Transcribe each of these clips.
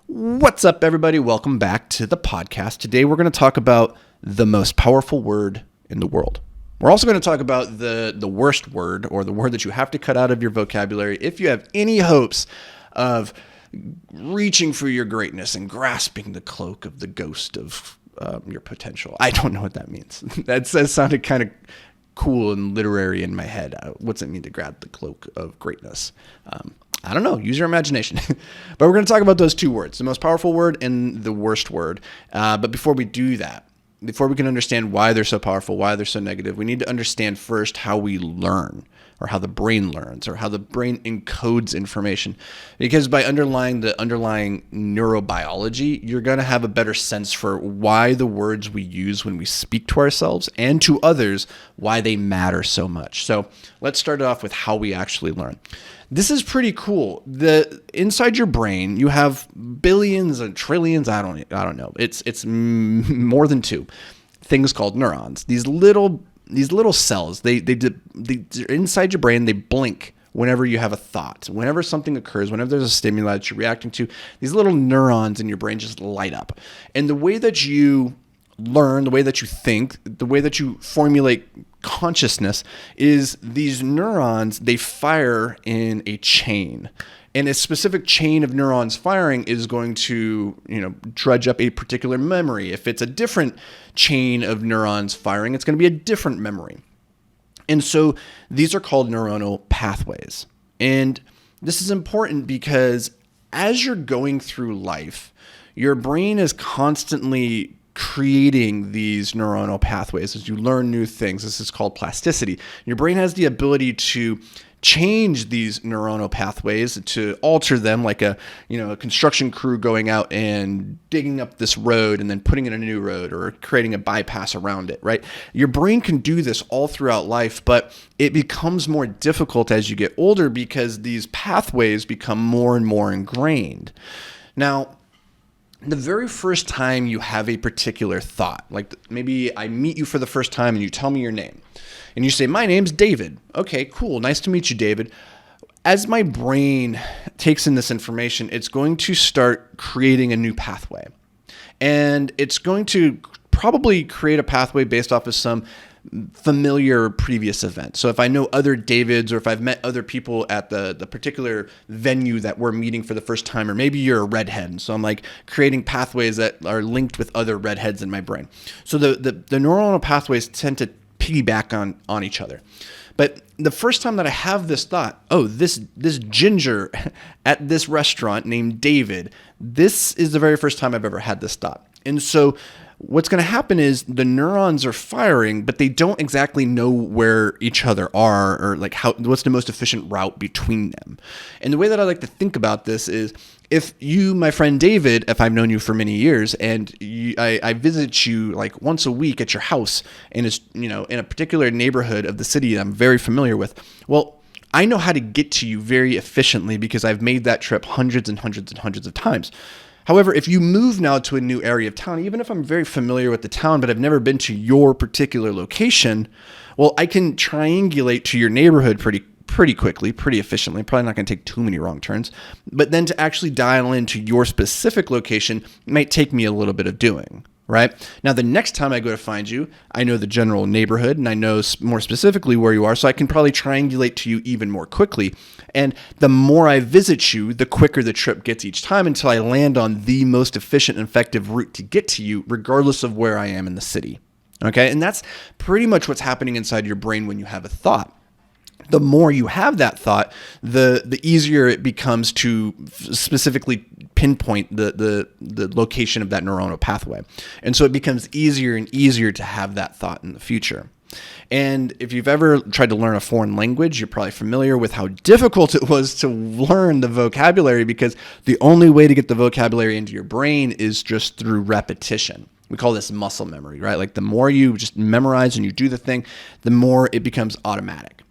What's up, everybody? Welcome back to the podcast. Today, we're going to talk about the most powerful word in the world. We're also going to talk about the worst word, or the word that you have to cut out of your vocabulary if you have any hopes of reaching for your greatness and grasping the cloak of the ghost of your potential. I don't know what that means. That sounded kind of cool and literary in my head. What's it mean to grab the cloak of greatness? I don't know. Use your imagination. But we're going to talk about those two words, the most powerful word and the worst word. But before we do that, before we can understand why they're so powerful, why they're so negative, we need to understand first how we learn, or how the brain learns, or how the brain encodes information. Because by underlying the underlying neurobiology, you're going to have a better sense for why the words we use when we speak to ourselves and to others, why they matter so much. So let's start off with how we actually learn. This is pretty cool. Inside your brain, you have billions and trillions. I don't know. It's more than two things called neurons. These little cells. They're inside your brain. They blink whenever you have a thought. Whenever something occurs, whenever there's a stimuli that you're reacting to, these little neurons in your brain just light up. And the way that you learn, the way that you think, the way that you formulate consciousness is these neurons, they fire in a chain. And a specific chain of neurons firing is going to, drudge up a particular memory. If it's a different chain of neurons firing, it's going to be a different memory. And so these are called neuronal pathways. And this is important because as you're going through life, your brain is constantly creating these neuronal pathways as you learn new things. This is called plasticity. Your brain has the ability to change these neuronal pathways, to alter them, like a construction crew going out and digging up this road and then putting in a new road, or creating a bypass around it, right? Your brain can do this all throughout life, but it becomes more difficult as you get older because these pathways become more and more ingrained. Now, the very first time you have a particular thought, like maybe I meet you for the first time and you tell me your name and you say, "My name's David." Okay, cool. Nice to meet you, David. As my brain takes in this information, it's going to start creating a new pathway, and it's going to probably create a pathway based off of some familiar previous event. So if I know other Davids, or if I've met other people at the particular venue that we're meeting for the first time, or maybe you're a redhead. So I'm like creating pathways that are linked with other redheads in my brain. So the neuronal pathways tend to piggyback on each other. But the first time that I have this thought, oh, this ginger at this restaurant named David, this is the very first time I've ever had this thought. And so what's going to happen is the neurons are firing, but they don't exactly know where each other are, or like what's the most efficient route between them. And the way that I like to think about this is, if you, my friend David, if I've known you for many years, and I visit you like once a week at your house, and it's in a particular neighborhood of the city that I'm very familiar with, well, I know how to get to you very efficiently because I've made that trip hundreds and hundreds and hundreds of times. However, if you move now to a new area of town, even if I'm very familiar with the town, but I've never been to your particular location, well, I can triangulate to your neighborhood pretty quickly, pretty efficiently. Probably not going to take too many wrong turns. But then to actually dial into your specific location might take me a little bit of doing, right? Now, the next time I go to find you, I know the general neighborhood, and I know more specifically where you are, so I can probably triangulate to you even more quickly. And the more I visit you, the quicker the trip gets each time, until I land on the most efficient and effective route to get to you, regardless of where I am in the city. Okay? And that's pretty much what's happening inside your brain when you have a thought. The more you have that thought, the easier it becomes to specifically pinpoint the location of that neuronal pathway. And so it becomes easier and easier to have that thought in the future. And if you've ever tried to learn a foreign language, you're probably familiar with how difficult it was to learn the vocabulary, because the only way to get the vocabulary into your brain is just through repetition. We call this muscle memory, right? Like the more you just memorize and you do the thing, the more it becomes automatic.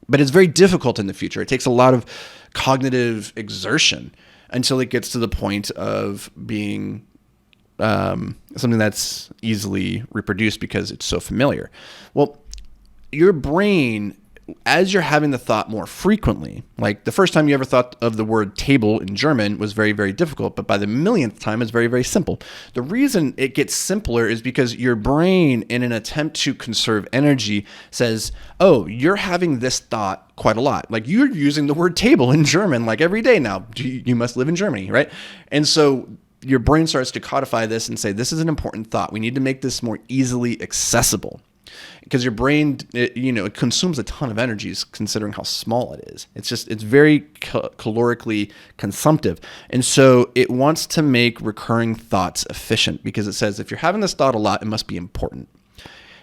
But it's very difficult in the future. It takes a lot of cognitive exertion until it gets to the point of being something that's easily reproduced because it's so familiar. Well, your brain as you're having the thought more frequently, like the first time you ever thought of the word table in German was very, very difficult, but by the millionth time, it's very, very simple. The reason it gets simpler is because your brain, in an attempt to conserve energy, says, oh, you're having this thought quite a lot. Like you're using the word table in German like every day now. You must live in Germany, right? And so your brain starts to codify this and say, this is an important thought. We need to make this more easily accessible. Because your brain, it consumes a ton of energy considering how small it is. It's very calorically consumptive. And so it wants to make recurring thoughts efficient because it says if you're having this thought a lot, it must be important.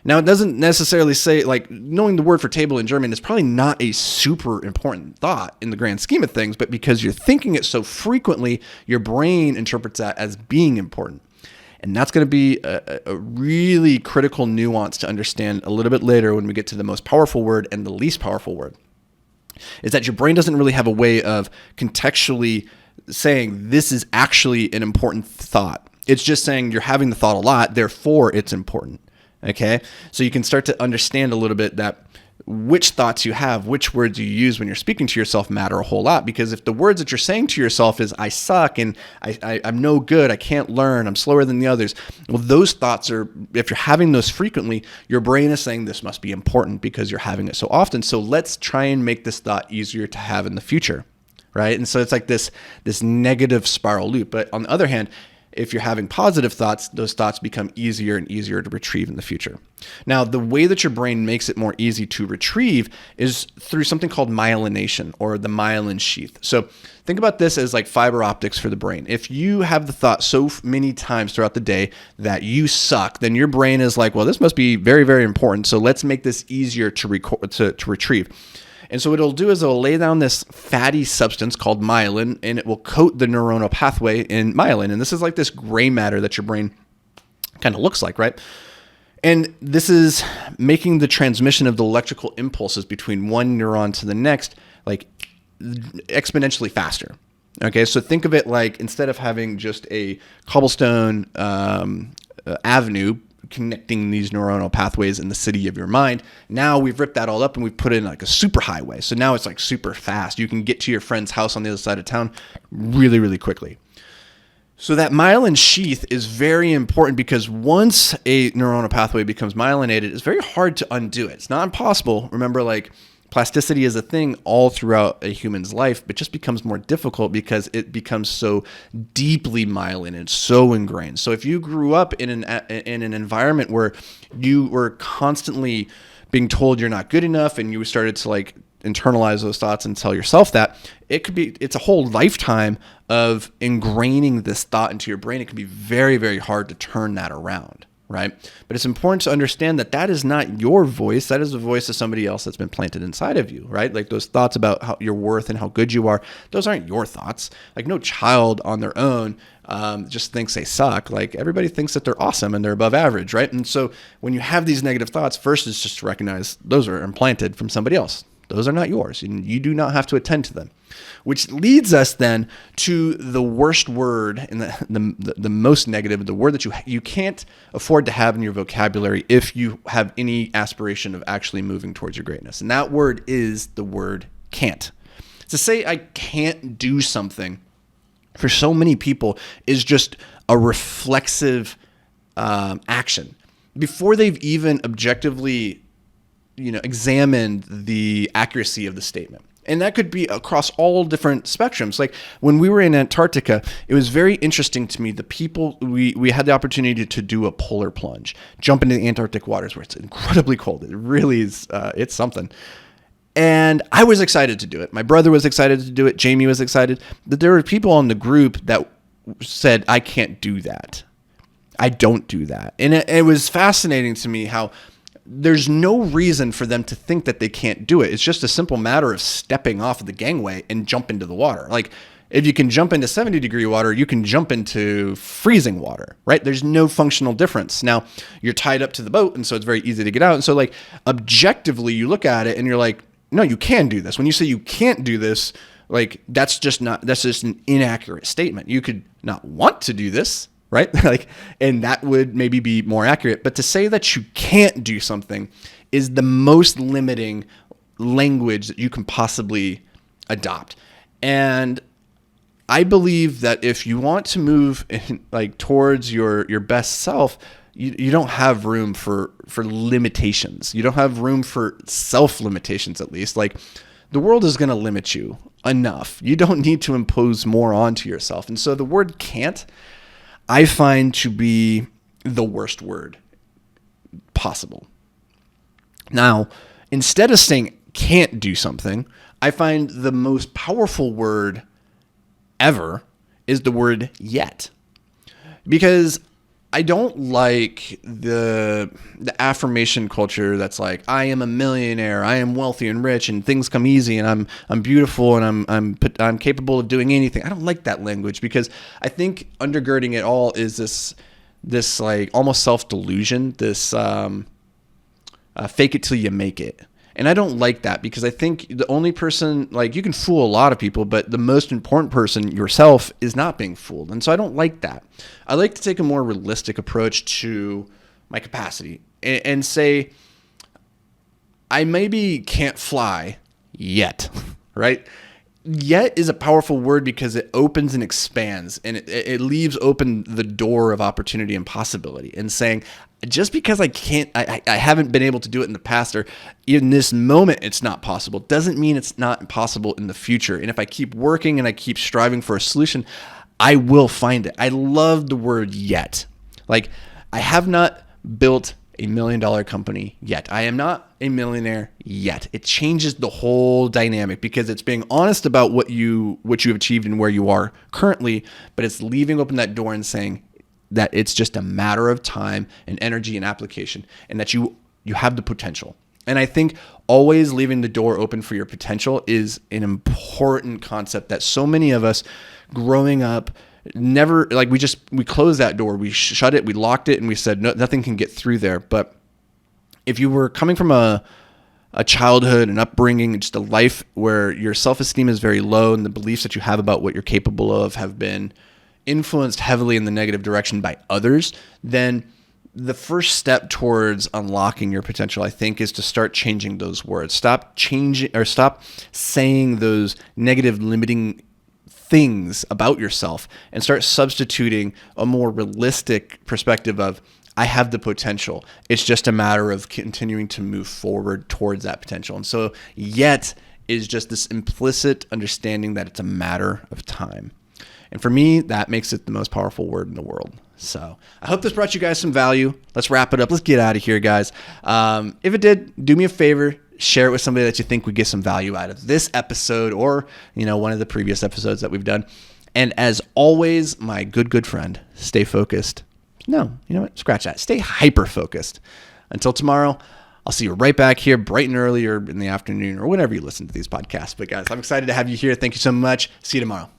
Now, it doesn't necessarily say, like, knowing the word for table in German is probably not a super important thought in the grand scheme of things, but because you're thinking it so frequently, your brain interprets that as being important. And that's going to be a really critical nuance to understand a little bit later when we get to the most powerful word and the least powerful word, is that your brain doesn't really have a way of contextually saying this is actually an important thought. It's just saying you're having the thought a lot, therefore it's important. Okay, so you can start to understand a little bit that which thoughts you have, which words you use when you're speaking to yourself matter a whole lot. Because if the words that you're saying to yourself is I suck and I'm no good, I can't learn, I'm slower than the others, well, those thoughts are, if you're having those frequently, your brain is saying this must be important because you're having it so often. So let's try and make this thought easier to have in the future, right? And so it's like this negative spiral loop. But on the other hand, if you're having positive thoughts, those thoughts become easier and easier to retrieve in the future. Now, the way that your brain makes it more easy to retrieve is through something called myelination, or the myelin sheath. So think about this as like fiber optics for the brain. If you have the thought so many times throughout the day that you suck, then your brain is like, well, this must be very, very important. So let's make this easier to retrieve. And so what it'll do is it'll lay down this fatty substance called myelin, and it will coat the neuronal pathway in myelin. And this is like this gray matter that your brain kind of looks like, right? And this is making the transmission of the electrical impulses between one neuron to the next like exponentially faster. Okay, so think of it like instead of having just a cobblestone avenue connecting these neuronal pathways in the city of your mind, now we've ripped that all up and we've put it in like a super highway. So now it's like super fast. You can get to your friend's house on the other side of town really, really quickly. So that myelin sheath is very important because once a neuronal pathway becomes myelinated, it's very hard to undo it. It's not impossible. Remember, like plasticity is a thing all throughout a human's life, but just becomes more difficult because it becomes so deeply myelinated, so ingrained. So if you grew up in an environment where you were constantly being told you're not good enough and you started to like internalize those thoughts and tell yourself that, it's a whole lifetime of ingraining this thought into your brain. It can be very, very hard to turn that around. Right? But it's important to understand that that is not your voice. That is the voice of somebody else that's been planted inside of you, right? Like those thoughts about how your worth and how good you are, those aren't your thoughts. Like no child on their own just thinks they suck. Like everybody thinks that they're awesome and they're above average, right? And so when you have these negative thoughts, first is just to recognize those are implanted from somebody else. Those are not yours, and you do not have to attend to them. Which leads us then to the worst word and the most negative, the word that you can't afford to have in your vocabulary if you have any aspiration of actually moving towards your greatness. And that word is the word can't. To say I can't do something for so many people is just a reflexive action. Before they've even objectively examined the accuracy of the statement. And that could be across all different spectrums. Like when we were in Antarctica, it was very interesting to me. The people, we had the opportunity to do a polar plunge, jump into the Antarctic waters where it's incredibly cold. It really is, it's something. And I was excited to do it. My brother was excited to do it. Jamie was excited. But there were people in the group that said, I can't do that. I don't do that. And it was fascinating to me how there's no reason for them to think that they can't do it. It's just a simple matter of stepping off of the gangway and jump into the water. Like if you can jump into 70-degree water, you can jump into freezing water, right? There's no functional difference. Now you're tied up to the boat, and so it's very easy to get out. And so like objectively, you look at it and you're like, no, you can do this. When you say you can't do this, like that's just an inaccurate statement. You could not want to do this, right? Like, and that would maybe be more accurate. But to say that you can't do something is the most limiting language that you can possibly adopt. And I believe that if you want to move towards your best self, you don't have room for limitations. You don't have room for self limitations, at least. Like, the world is going to limit you enough. You don't need to impose more onto yourself. And so the word can't, I find to be the worst word possible. Now, instead of saying can't do something, I find the most powerful word ever is the word yet. Because I don't like the affirmation culture that's like, I am a millionaire, I am wealthy and rich, and things come easy, and I'm beautiful, and I'm capable of doing anything. I don't like that language, because I think undergirding it all is this like almost self-delusion, this fake it till you make it. And I don't like that, because I think the only person, like, you can fool a lot of people, but the most important person, yourself, is not being fooled. And so I don't like that. I like to take a more realistic approach to my capacity and say, I maybe can't fly yet, right? Yet is a powerful word because it opens and expands, and it leaves open the door of opportunity and possibility, and saying, just because I haven't been able to do it in the past, or in this moment it's not possible, doesn't mean it's not possible in the future. And if I keep working and I keep striving for a solution, I will find it. I love the word yet. Like, I have not built $1 million company yet. I am not a millionaire yet. It changes the whole dynamic, because it's being honest about what you've achieved and where you are currently, but it's leaving open that door and saying that it's just a matter of time and energy and application, and that you have the potential. And I think always leaving the door open for your potential is an important concept that so many of us growing up never, like, we closed that door, we shut it, we locked it, and we said, no, nothing can get through there. But if you were coming from a childhood, an upbringing, just a life where your self-esteem is very low, and the beliefs that you have about what you're capable of have been influenced heavily in the negative direction by others, then the first step towards unlocking your potential, I think, is to start changing those words. Stop saying those negative limiting things about yourself, and start substituting a more realistic perspective of, I have the potential. It's just a matter of continuing to move forward towards that potential. And so yet is just this implicit understanding that it's a matter of time. And for me, that makes it the most powerful word in the world. So I hope this brought you guys some value. Let's wrap it up. Let's get out of here, guys. If it did, do me a favor. Share it with somebody that you think would get some value out of this episode, or, one of the previous episodes that we've done. And as always, my good friend, stay focused. No, you know what? Scratch that. Stay hyper-focused. Until tomorrow, I'll see you right back here bright and early, or in the afternoon, or whenever you listen to these podcasts. But guys, I'm excited to have you here. Thank you so much. See you tomorrow.